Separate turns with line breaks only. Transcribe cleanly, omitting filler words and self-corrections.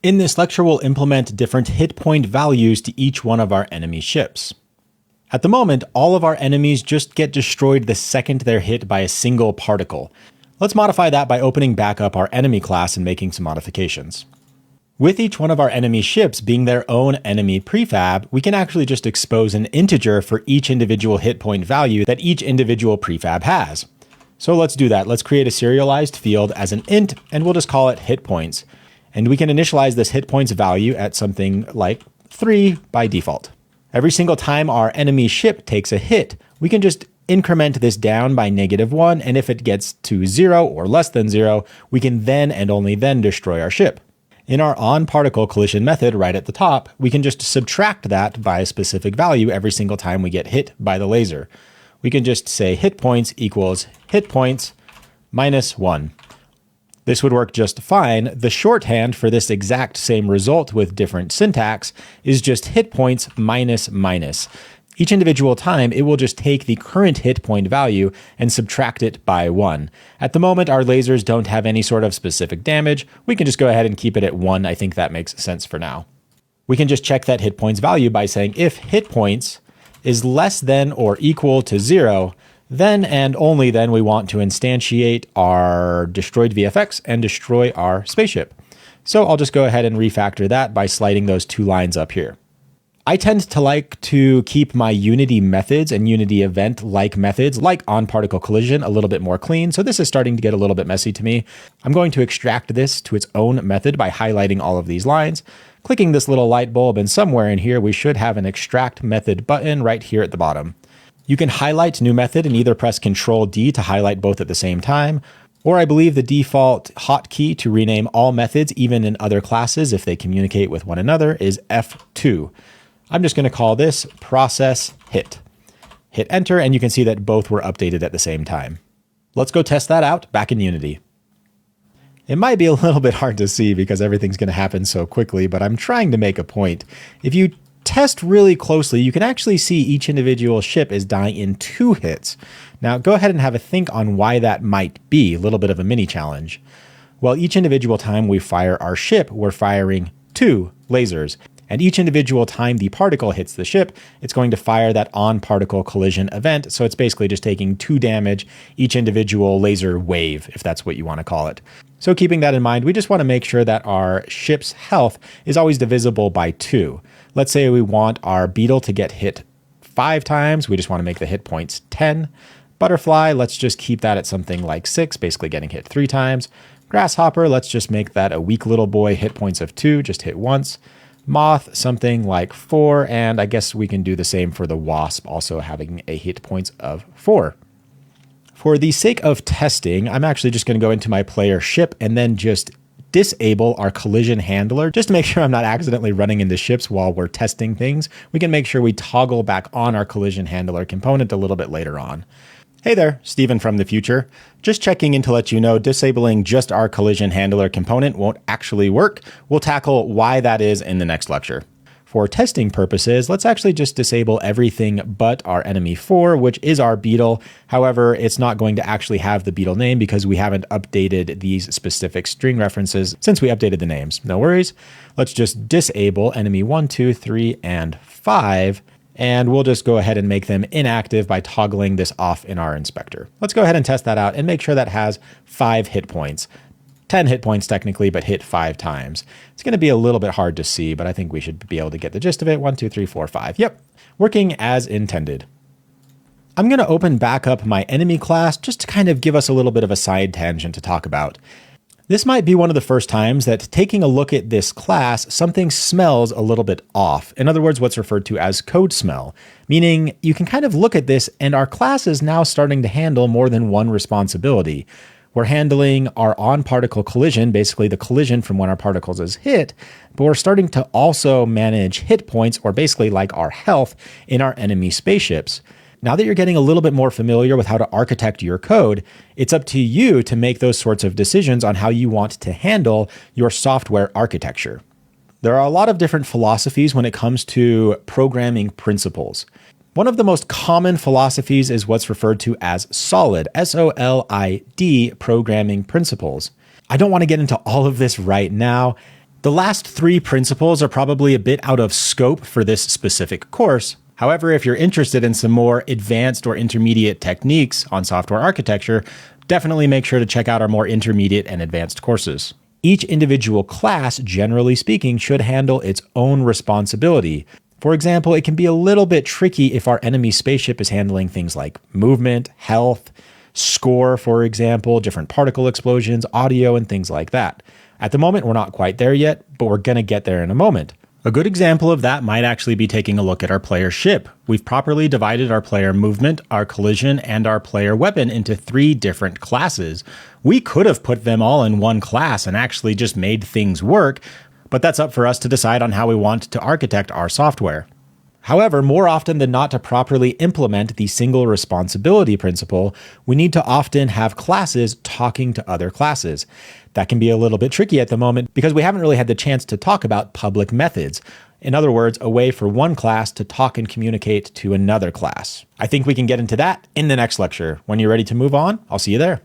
In this lecture, we'll implement different hit point values to each one of our enemy ships. At the moment, all of our enemies just get destroyed the second they're hit by a single particle. Let's modify that by opening back up our enemy class and making some modifications. With each one of our enemy ships being their own enemy prefab, we can actually just expose an integer for each individual hit point value that each individual prefab has. So let's do that. Let's create a serialized field as an int, and we'll just call it hit points. And we can initialize this hit points value at something like 3 by default. Every single time our enemy ship takes a hit, we can just increment this down by -1, and if it gets to 0 or less than 0, we can then and only then destroy our ship. In our on-particle collision method right at the top, we can just subtract that by a specific value every single time we get hit by the laser. We can just say hit points equals hit points minus 1. This would work just fine. The shorthand for this exact same result with different syntax is just hit points minus minus. Each individual time, it will just take the current hit point value and subtract it by 1. At the moment, our lasers don't have any sort of specific damage. We can just go ahead and keep it at 1. I think that makes sense for now. We can just check that hit points value by saying if hit points is less than or equal to 0, then and only then we want to instantiate our destroyed VFX and destroy our spaceship. So I'll just go ahead and refactor that by sliding those 2 lines up here. I tend to like to keep my Unity methods and Unity event-like methods, like on-particle collision, a little bit more clean, so this is starting to get a little bit messy to me. I'm going to extract this to its own method by highlighting all of these lines, clicking this little light bulb, and somewhere in here we should have an extract method button right here at the bottom. You can highlight new method and either press Ctrl-D to highlight both at the same time, or I believe the default hotkey to rename all methods, even in other classes if they communicate with one another, is F2. I'm just going to call this process hit. Hit enter, and you can see that both were updated at the same time. Let's go test that out back in Unity. It might be a little bit hard to see because everything's going to happen so quickly, but I'm trying to make a point. If you test really closely, you can actually see each individual ship is dying in 2 hits. Now go ahead and have a think on why that might be, a little bit of a mini challenge. Well, each individual time we fire our ship, we're firing 2 lasers. And each individual time the particle hits the ship, it's going to fire that on-particle collision event. So it's basically just taking 2 damage each individual laser wave, if that's what you want to call it. So keeping that in mind, we just want to make sure that our ship's health is always divisible by 2. Let's say we want our beetle to get hit 5 times. We just want to make the hit points 10. Butterfly, let's just keep that at something like 6, basically getting hit 3 times. Grasshopper, let's just make that a weak little boy, hit points of 2, just hit once. Moth, something like 4, and I guess we can do the same for the wasp, also having a hit points of 4. For the sake of testing, I'm actually just going to go into my player ship and then just disable our collision handler, just to make sure I'm not accidentally running into ships while we're testing things. We can make sure we toggle back on our collision handler component a little bit later on. Hey there, Steven from the future. Just checking in to let you know disabling just our collision handler component won't actually work. We'll tackle why that is in the next lecture. For testing purposes, let's actually just disable everything but our enemy 4, which is our beetle. However, it's not going to actually have the beetle name because we haven't updated these specific string references since we updated the names. No worries. Let's just disable enemy 1, 2, 3, and 5. And we'll just go ahead and make them inactive by toggling this off in our inspector. Let's go ahead and test that out and make sure that has 5 hit points. 10 hit points technically, but hit 5 times. It's going to be a little bit hard to see, but I think we should be able to get the gist of it. 1, 2, 3, 4, 5. Yep, working as intended. I'm going to open back up my enemy class just to kind of give us a little bit of a side tangent to talk about. This might be one of the first times that taking a look at this class, something smells a little bit off. In other words, what's referred to as code smell, meaning you can kind of look at this and our class is now starting to handle more than one responsibility. We're handling our on-particle collision, basically the collision from when our particles is hit, but we're starting to also manage hit points, or basically like our health, in our enemy spaceships. Now that you're getting a little bit more familiar with how to architect your code, it's up to you to make those sorts of decisions on how you want to handle your software architecture. There are a lot of different philosophies when it comes to programming principles. One of the most common philosophies is what's referred to as solid, SOLID programming principles. I don't want to get into all of this right now. The last three principles are probably a bit out of scope for this specific course. However, if you're interested in some more advanced or intermediate techniques on software architecture, definitely make sure to check out our more intermediate and advanced courses. Each individual class, generally speaking, should handle its own responsibility. For example, it can be a little bit tricky if our enemy spaceship is handling things like movement, health, score, for example, different particle explosions, audio, and things like that. At the moment, we're not quite there yet, but we're going to get there in a moment. A good example of that might actually be taking a look at our player ship. We've properly divided our player movement, our collision, and our player weapon into 3 different classes. We could have put them all in one class and actually just made things work, but that's up for us to decide on how we want to architect our software. However, more often than not, to properly implement the single responsibility principle, we need to often have classes talking to other classes. That can be a little bit tricky at the moment because we haven't really had the chance to talk about public methods. In other words, a way for one class to talk and communicate to another class. I think we can get into that in the next lecture. When you're ready to move on, I'll see you there.